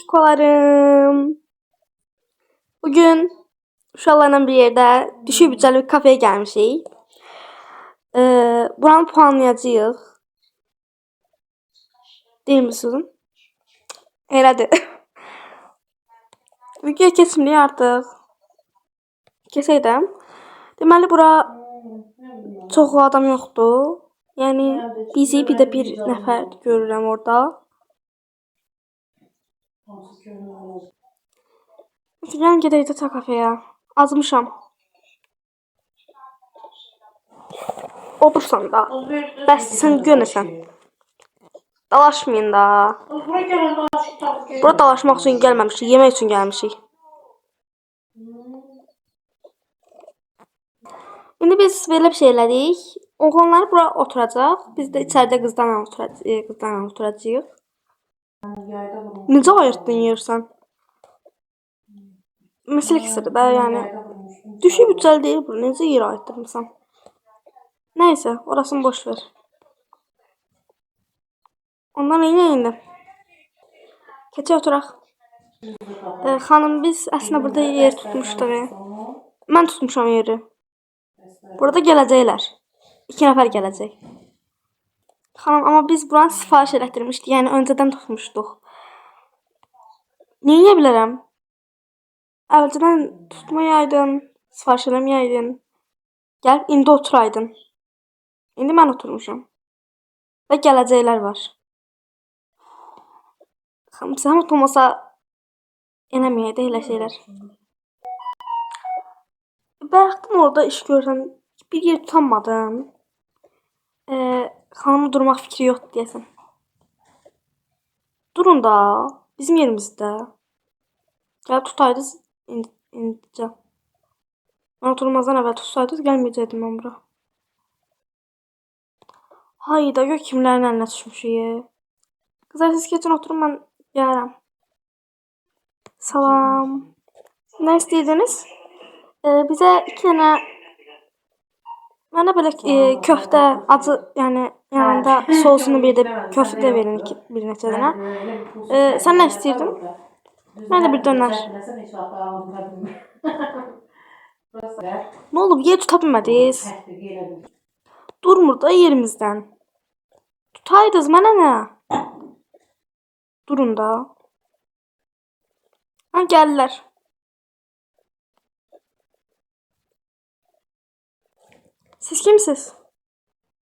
Kikolarım. Bugün uşaqlarla bir yerdə düşük bütçəli bir kafeye gəlmişik. Buranı puanlayacağıq. Deyil misiniz? Elədir. Video keçməyək artıq. Keçəydim. Deməli bura çox adam yoxdur. Yəni bizi bir də bir nəfər görürəm orada. Gəlin gedək də kafeyə. Azmışam. Otursan da. Bəs sən görəsən. Dalaşmayın da. Bura dalaşmaq üçün gəlməmişik, yemək üçün gəlmişik. İndi biz belə bir şey elədik. Oğlanlar bura oturacaq. Biz də içəridə qızlarla oturacağıq. Necə ayırtdın yersən? Məsələ kisədir də, yəni. Düşük bütçəli deyil bu. Necə yer ayırtdırmısan? Nəysə, orasını boş ver. Ondan indi. Keçə oturaq. Xanım, biz əslində burada yer tutmuşduq. Mən tutmuşam yeri. Burada gələcəklər. 2 nəfər gələcək. Xanım, amma biz buranı sifariş elətdirmişdik. Yəni öncədən tutmuşduq. Nə edə bilərəm? Əvvəlcədən tutmayaydın, sifariş eləməyəydin. Gəl, indi oturaydın. İndi mən oturmuşam. Və gələcəklər var. Xanım, zəhmət olmasa eləməyək də elə şeylər. Bayaqdan orada iş görürsən, bir yer tutanmadın. Xanımın durmaq fikri yoxdur deyəsən. Durun da, bizim yerimizdə. Gəl tutaydınız indicə. Mən oturmazdan əvvəl tutsaydınız, gəlməyəcəkdim mən bura. Hayda, gör kimlərin əlinə düşmüşük. Qızlar, siz keçin oturun, mən gəlirəm. Salam. Nə istəyirdiniz? Bizə 2 dənə mənə belə köftə, acı, yəni yanında sosunu bir də köftə verin bir neçə dənə. Sən nə istəyirdin? Mən də bir dönər. Nə olub, yer tuta bilmədiniz? Durmur da yerimizdən. Tutaydınız, mənə nə? Durun da. Ha, gəlirlər. Siz kimsiniz?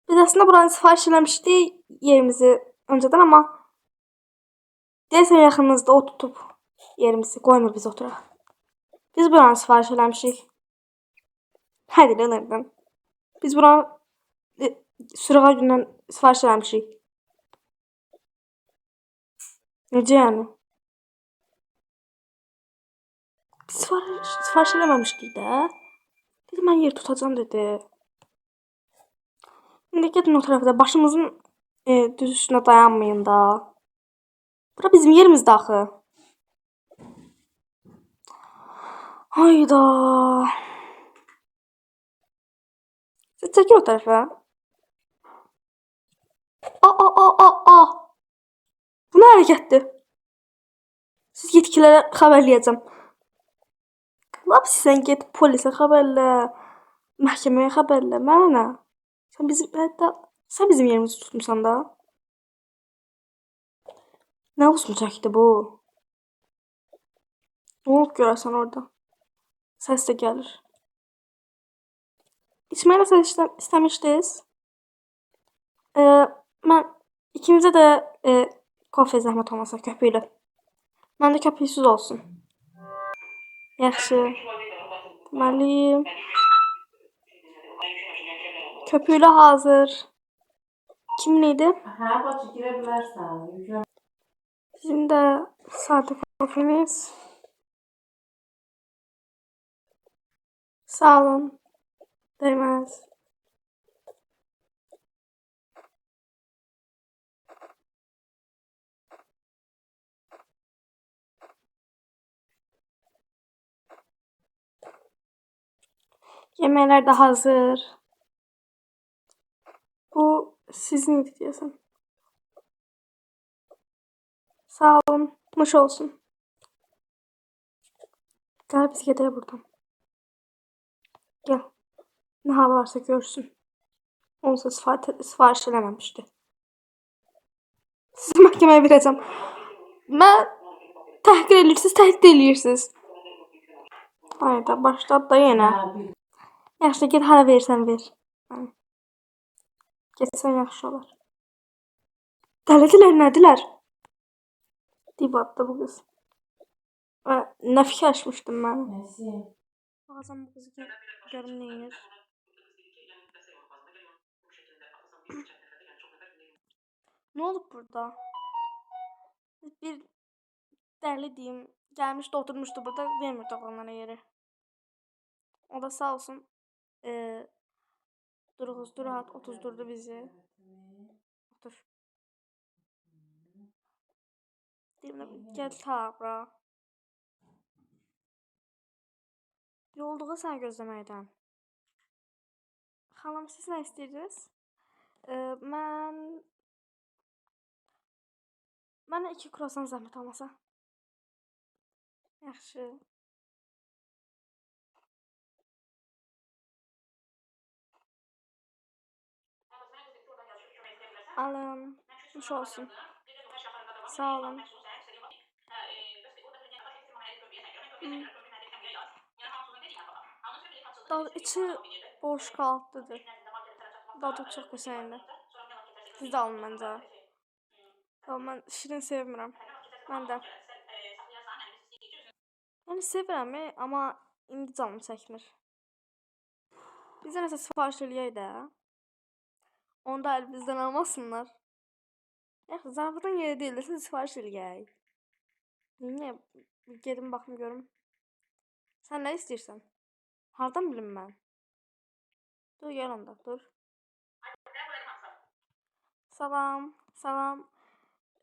Biz aslında buranı sifariş eləmişdik yerimizi öncədən, amma deyəsən yaxınızda o tutub yerimizi, qoymur biz oturaq. Biz buranı sifariş eləmişik. Hadi elədim. Biz buranı sırağa gündən sifariş eləmişik. Necə yəni? Biz sifariş eləməmişdik də. Dedi, mən yer tutacağım dedi. İndi gedin o tərəfdə, başımızın düz üstünə dayanmayın da. Bura bizim yerimizdə axı. Hayda. Siz çəkin o tərəfə. Bu nə hərəkətdir? Siz yetkilərə xəbərləyəcəm. Lap sən get polisə xəbərlə, məhkəməyə xəbərlə, mənə nə? Sən bizim yerimizi tutmusan da. Nə usmu çəkdi bu? Nə olub görəsən orada? Səs də gəlir. İçməyə nəsə istəmişdiniz? Mən ikinizə də kofe zəhmət olmasa köpüklü. Məndə köpüksüz olsun. Yaxşı. Deməli, köpüklü hazır. Kimin idi? Hə, bacı, girə bilərsən. Sizin də sadə kofeniz. Sağ olun. Dəyməz. Yeməklər də hazır. Bu sizin idi deyəsən. Sağ olun. Nuş olsun. Gel biz gidelim buradan. Gel. Ne hal varsa görsün. Onsuz sipariş eləməmişdi. Sizi məhkəməyə verəcəm. Mən təhqir edirsiniz, təhdid edirsiniz. Hayda, başladı da yenə. Yaxşı, get hara verirsən ver. Getsən yaxşı olar. Dəlidirlər, nədirlər? Divatda bu qız. Nə fikirləşmişdim mən? Nesi? Bazen bu kızı görüm neyir. Ne olup burada? Bir deli diyeyim. Gelmişti oturmuştu burada. Vermirdi oğlanlara yeri. O da sağ olsun. Durğuzdu rahat otuzdurdu bizi. Otur. Diyeyim gel tabra. Yolduğu sen gözleməkdən. Xanım siz nə istəyirdiniz? Mənə 2 kruasan zəhmət olmasa. Yaxşı. Alın. Hoş olsun. Sağ olun. Dadı içi boş qaldıdır. Dadı çox qəşəngdir. Siz də alın məncə. Mən şirin sevmirəm. Mən də. Yəni sevirəm, amma indi canım çəkmir. Bizə nəsə sifariş eləyək də. Onu da əlimizdən almasınlar. Yaxşı, zarafatın yeri deyil də siz sifariş eləyək. Niyə? Gedim baxım görüm. Sən nə istəyirsən? Hardan bilim mən? Dur gel onda, dur. Salam, salam.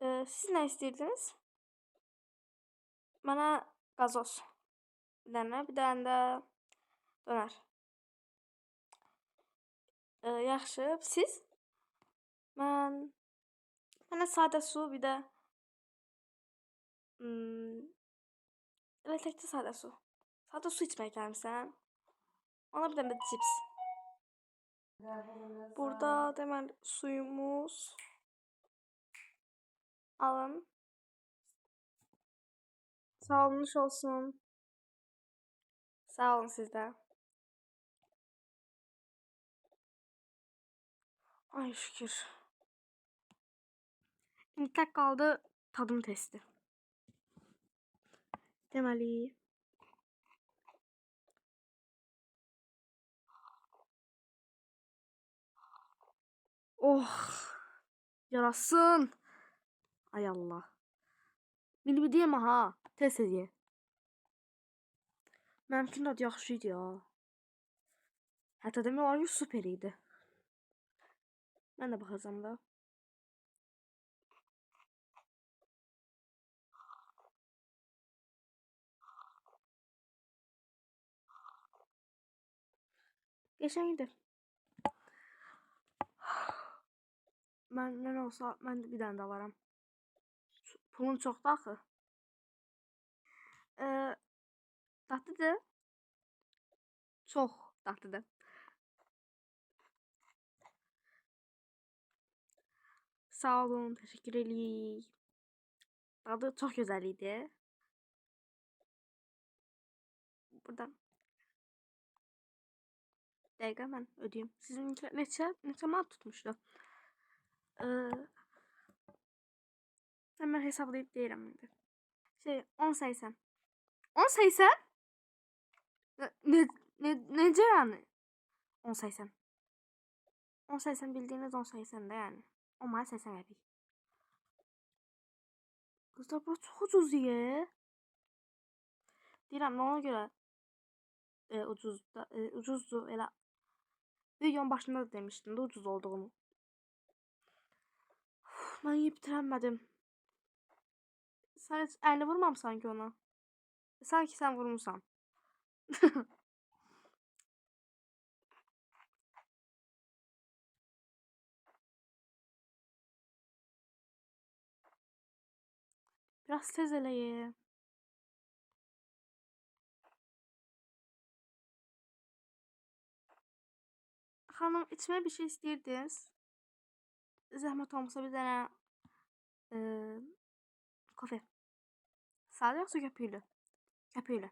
Siz nə istəyirdiniz? Mənə qazoz. Bir dənə də dönər. Yaxşı, siz? Mənə sadə su, bir də elə təkcə sadə su. Sadə su içmək gəlmisən? Ona bir dənə də cips. Burada deməli suyumuz. Alın. Sağ olun, hoş olsun. Sağ olun siz də. Ay şükür. İndi tək qaldı tadım testi. Deməli. Oh. Yarasın. Ay Allah. Bilbi deyəmə ha. Tez ye. Mənimkin də yaxşı idi ya. Hətta demək olar ki, super idi. Mən də baxacağım da. Geçen idi. Məndən olsa mən də bir dənə də alaram. Pulum çoxdur axı. Dadlıdır. Çox dadlıdır. Sağ olun, teşekkür edirik. Dadı çox gözəl idi. Burada. Dəqiqə mən ödəyim. Sizin neçə manat tutmuşdu? Hemen hesaplayıp deyirəm indi. 10.80. 10.80? Necə yəni? 10.80. 10.80 bildiğiniz 10.80 de yani. 10 manat 80 qəpik. Kızlar bu çox ucuz ye. Deyirəm ona görə ucuzdu elə. Videonun başında da demişdim de ucuz olduğunu. Mən yiyib bitirəmədim. Sən heç əlini vurmamısan ki ona. Sanki sən vurmuşsan. Biraz tez elə ye. Xanım, içməyə bir şey istəyirdiniz? Zəhmət olmasa bir dənə kofe. Sade yoxsa köpüklü? Köpüklü.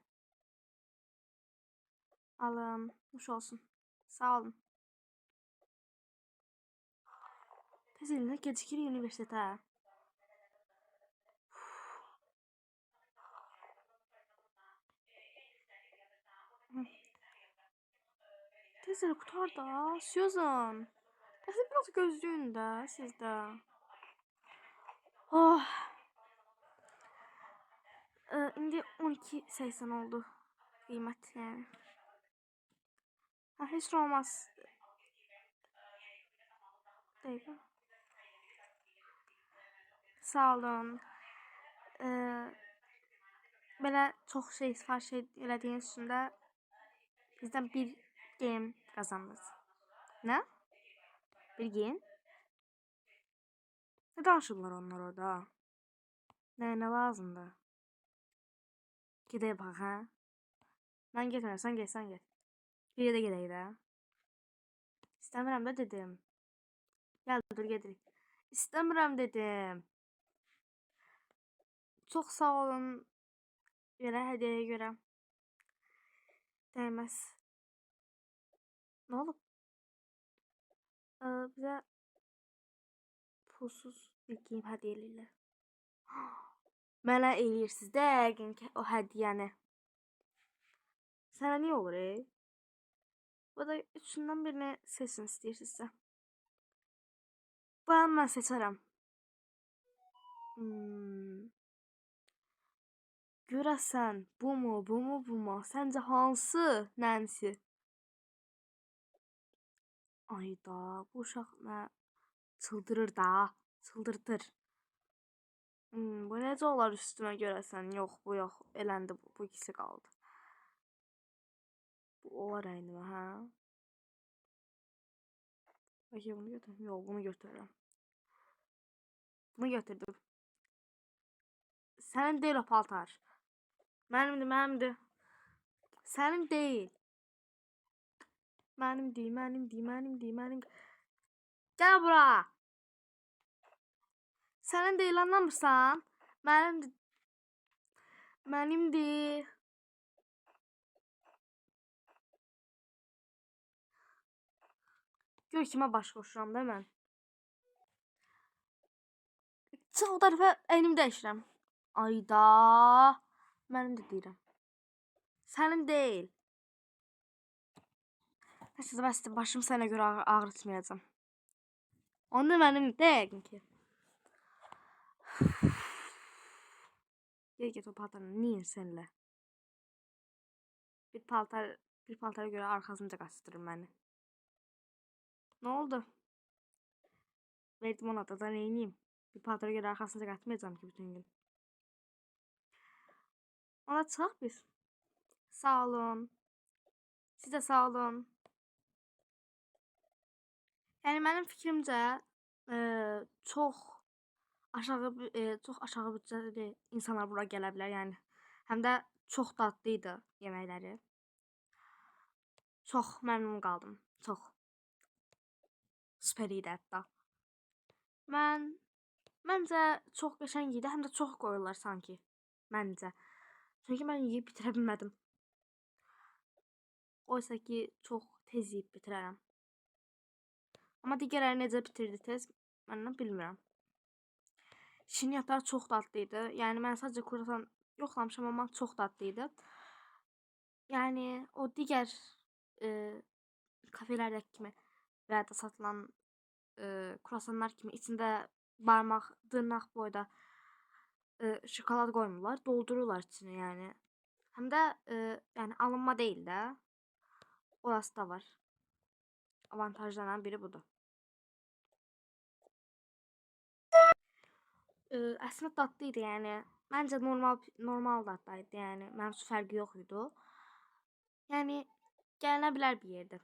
Alın, nuş olsun. Sağ olun. Tez elinə gecikir universitetə. Tez elə qutar da, Susan. Nəsə biraz gözləyin də siz də. Oh. İndi 12.80 oldu qiymət yəni. Heç nə olmaz. Dəqiqə. Sağ olun. Belə çox şey sifariş elədiyiniz üçün də bizdən bir game qazandınız. Nə? Bir game? Nə danışırlar onlar orada? Nə lazımdır? Gedək bax, hə? Mən getmirəm, sən get, sən get. Bir yerdə gedək də. İstəmirəm də dedim. Gəl, dur, gedirik. İstəmirəm dedim. Çox sağ olun. Belə hədiyyəyə görə. Dəyməz. Nə olub? Bizə pulsuz bir geyim hədiyyə eləyirlər. Mənə eləyirsiniz də yəqin ki o hədiyyəni. Sənə niyə olur, Bu da üçündən birini seçin istəyirsinizsə. Mən seçərəm. Görəsən, bu mu? Səncə hansı, Nancy? Ayda, bu uşaq nə çıldırır da, çıldırdır. Bu necə olar üstümə görəsən? Yox, bu yox. Eləndi bu. Bu ikisi qaldı. Bu olar əynimə, hə? Bəlkə bunu götürüm. Yox, bunu götürürəm. Bunu götürdüm. Sənin deyil o paltar. Mənimdir. Sənin deyil. Mənimdir. Gəl bura. Sənin deyil, anlamırsan? Mənimdir. Gör kimə baş qoşuram da mən. Çıx o tərəfə, əynimi dəyişirəm. Ayda. Mənimdir deyirəm. Sənin deyil. Nəsə, bəsdir, başım sənə görə ağrıtmayacam. Onda mənimdir yəqin ki. Get o paltarını, niyə sənlə? Bir paltara görə arxasınca qaçdırır məni. Nə oldu? Verdim ona da neyiniyim? Bir paltara görə arxasınca qaçmayacam ki bütün gün. Ona çıxaq biz. Sağ olun. Siz də sağ olun. Yəni mənim fikrimcə çox aşağı büdcəli insanlar bura gələ bilər. Yəni həm də çox dadlı idi yeməkləri. Çox məmnun qaldım. Çox. Süper idi hətta. Məncə çox qəşəng idi. Həm də çox qoyurlar sanki. Məncə. Çünki mən yeyib bitirə bilmədim. Oysa ki çox tez yeyib bitirərəm. Amma digərləri necə bitirdi tez, məndən bilmirəm. Şirniyyatlar çox dadlı idi. Yəni mən sadəcə kruvasan yoxlamışam, amma çox dadlı idi. Yəni o digər kafelerdəki kimi və ya da satılan kruvasanlar kimi içində barmaq, dırnaq boyda şokolad qoymurlar, doldururlar içini yəni. Həm də yəni alınma deyil də. Orası da var. Avantajlarından biri budur. Əslində dadlı idi, yəni. Məncə normal dadlı idi, yəni. Mənim üçün fərqi yox idi. Yəni gəlinə bilər bir yerdə.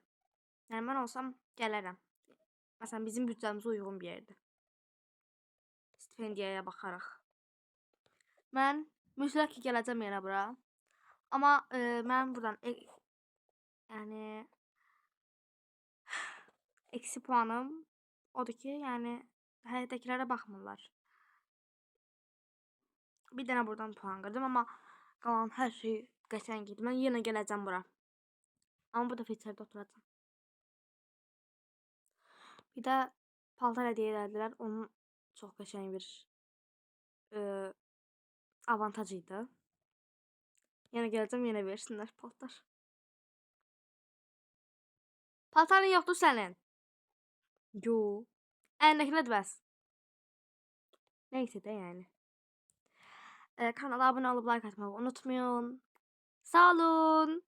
Yəni mən olsam gələrəm. Məsələn, bizim büdcəmizə uyğun bir yerdə. Stipendiyaya baxaraq. Mən mütləq ki gələcəm yenə bura. Amma mən buradan yəni eksi puanım odur ki, yani həyətdəkilərə baxmırlar. Bir dənə buradan puan qırdım, amma qalan hər şey qəşəng idi. Mən yenə gələcəm bura. Amma bu dəfə içəridə oturacağam. Bir də paltar hədiyyə elədilər. Onun çox qəşəng bir avantajı idi. Yenə gələcəm, yenə versinlər paltar. Paltarın yoxdur sənin? Yo. Əlindəkilədir bəs. Neyse də yəni. Kanala abunə olub like atmayı unutmayın. Sağ olun.